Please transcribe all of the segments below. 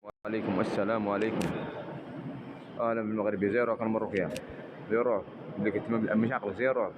وعليكم السلام عليكم. اهلا بالمغرب زيرو كان مروكيا زيرو اللي كنت مش عقل زيرو.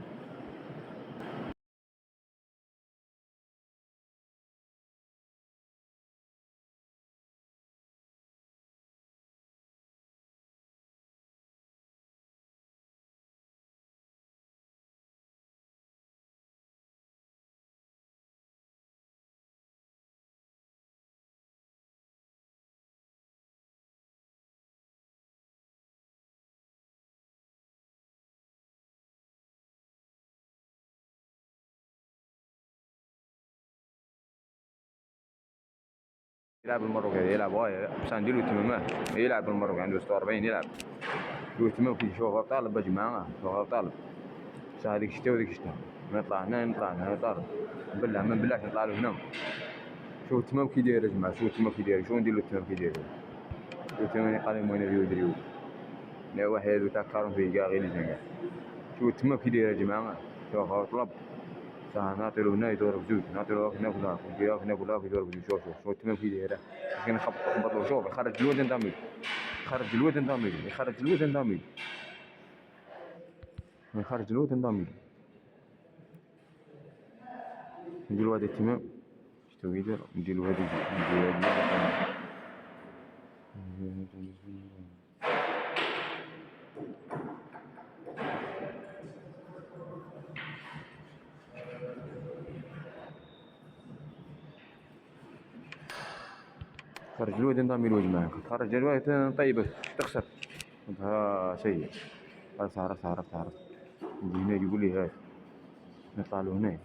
يلعب المروكي يلعب وايد بس نديرو اهتمامات. يلعب المروكي عنده 46 يلعب اهتمام كي شوف طالب يا جماعه شوف طالب ساعة هذيك الشتا وذيك الشتا نطلع هنا نطلع هنا طالب نبلع ما نبلعش نطلع له هنا. شوف التمام كي داير يا جماعه شوف التمام كي داير شو ندير له التمام كي داير شوف التمام قال وين يدريو لا واحد تاع 40 في كاع غير لي شوف التمام كي داير يا جماعه شوف طلب ساعة نعطيلو هنا يدور بزوج نعطيلو هنا وهنا وياك هنا وهنا يدور بزوج. شوف التمام كي داير كي نخبطو شوف يخرج الواد نضامي يخرج الواد نضامي يخرج الواد نضامي يخرج الواد نضامي نديرو هذا التمام شتو يدير نديرو هذا نديرو هذا خرج الواد نضامي الواد معاك خرج الواد طيبة تخسر ها سيء. عرفت يجي هنا يقول لي هاي نطلعلو هنا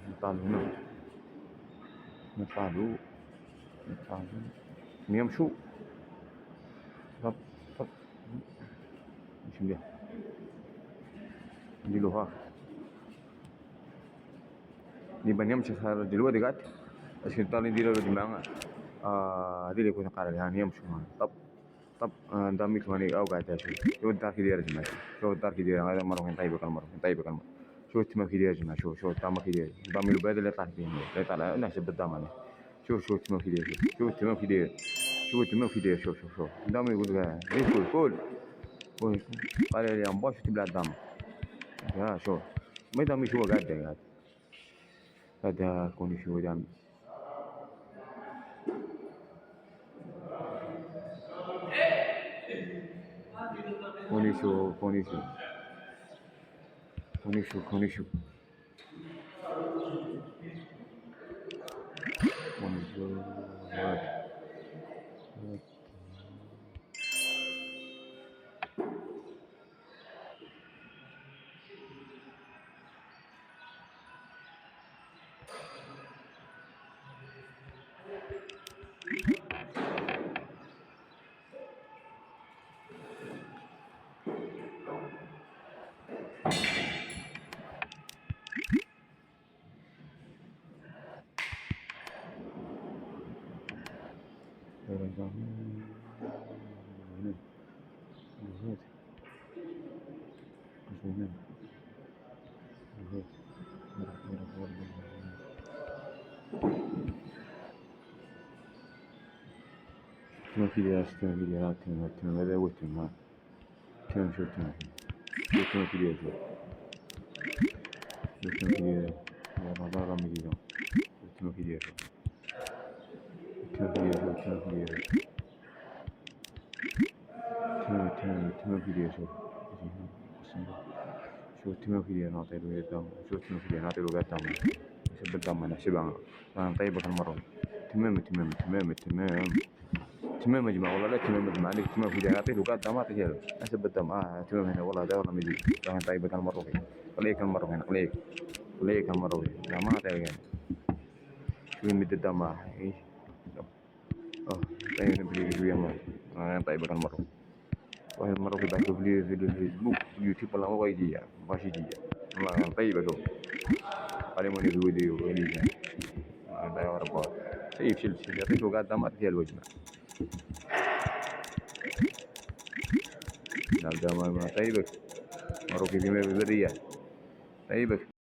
نطلعلو نمشو طب مش مليح نديرو ها نبان يمشي خارج الواد قعد باش نضل نديرو له جماعة هادي اللي كنت نقال عليها يمشو طب نضميك هاني او قاعد شوف الدار كي داير يا جماعة شوف الدار كي داير هذا مروحين طيبك المروحين شوف التما كي داير يا جماعة شوف التما كي داير نضمي له بهذا اللي طلعت فيه اللي طلع نحسب بالضم انا شوف التما كي داير شوف التما كي داير شوف نضمي يقول لك كول قال لي باش تبلع الضم ها شوف ما يضميش هو قاعد هذا كوني شو دام كوني شو ما في لي أستمع في لي هاتم هذا وتم ها تم شو تم في لي شو تم في لي يا رضا مجيدا تم في لي شو تم في لي شو شو تم في لي نعطي له يدام شو تم في لي نعطي له قدام يسبب الدم أنا شبعنا أنا طيبك المرة تمام تمام يا جماعة والله لا تمام يا جماعة عليك تمام في نعطيه له قدام ما تجيله أسب الدم تمام هنا والله ده والله مجيد راح طيبك المرة فيه قليك المرة هنا قليك المرة فيه لا ما طيب يعني شو يمد الدم إيش طيب نبلي شوية ما أنا طيبك المرة واحد مرة في بعث في الفيسبوك اليوتيوب والله ما بغى يجي باش يجي والله طيبك هو قال موني في فيديو غالي يعني الله يا رب سيف شيل يعطيك قدام ما تجي الوجه نعم ما طيبك مروكي في برية طيبك